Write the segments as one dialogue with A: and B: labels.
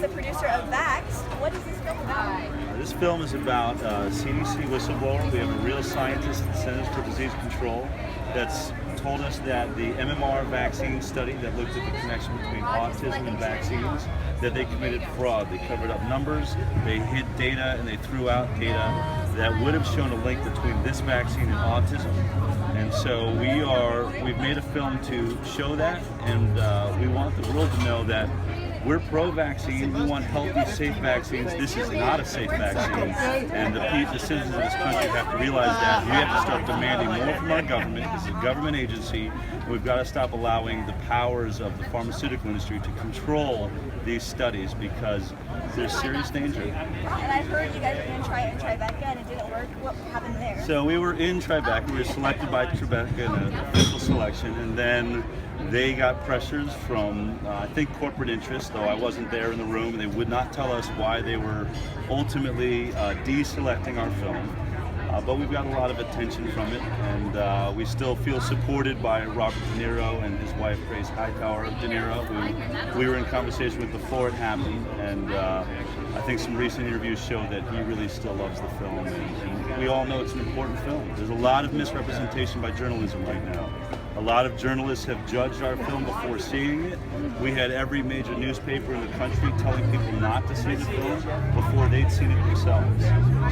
A: the producer of VAXXED. What is this film about?
B: This film is about CDC whistleblower. We have a real scientist at the Centers for Disease Control that's told us that the MMR vaccine study that looked at the connection between autism and vaccines, that they committed fraud. They covered up numbers, they hid data, and they threw out data that would have shown a link between this vaccine and autism. And so we've made a film to show that, and we want the world to know that we're pro-vaccine. We want healthy, safe vaccines. This is not a safe vaccine, and the citizens of this country have to realize that. We have to start demanding more from our government. This is a government agency. We've got to stop allowing the powers of the pharmaceutical industry to control these studies because there's serious danger.
A: And I've heard you guys were going to try Tribeca and it didn't work. What happened there?
B: So we were in Tribeca. We were selected by Tribeca in an official selection, and then they got pressures from, I think, corporate interests, though I wasn't there in the room. They would not tell us why they were ultimately deselecting our film. But we've got a lot of attention from it, and we still feel supported by Robert De Niro and his wife, Grace Hightower De Niro, who we were in conversation with before it happened, and I think some recent interviews show that he really still loves the film, and we all know it's an important film. There's a lot of misrepresentation by journalism right now. A lot of journalists have judged our film before seeing it. We had every major newspaper in the country telling people not to see the film before they'd seen it themselves.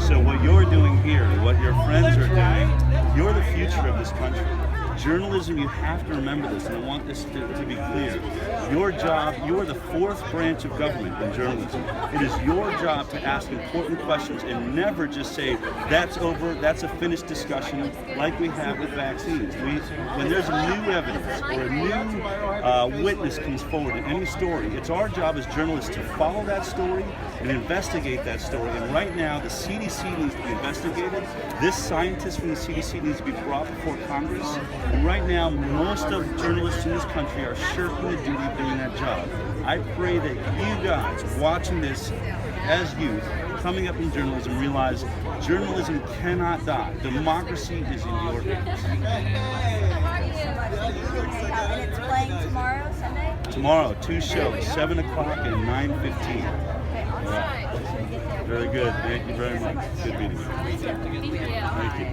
B: So what you're doing here, what your friends are doing, you're the future of this country. Journalism, you have to remember this, and I want this to be clear. Your job, you are the fourth branch of government in journalism. It is your job to ask important questions and never just say, that's over, that's a finished discussion, like we have with vaccines. When there's new evidence or a new witness comes forward in any story, it's our job as journalists to follow that story and investigate that story. And right now, the CDC needs to be investigated. This scientist from the CDC needs to be brought before Congress. And right now, most of journalists in this country are shirking the duty of doing that job. I pray that you guys watching this as youth, coming up in journalism, realize journalism cannot die. Democracy is in your hands.
A: And it's playing tomorrow, Sunday?
B: Tomorrow, 2 shows, 7 o'clock and 9:15.
A: Okay, awesome.
B: Very good. Thank you very much. Good meeting you. Thank you.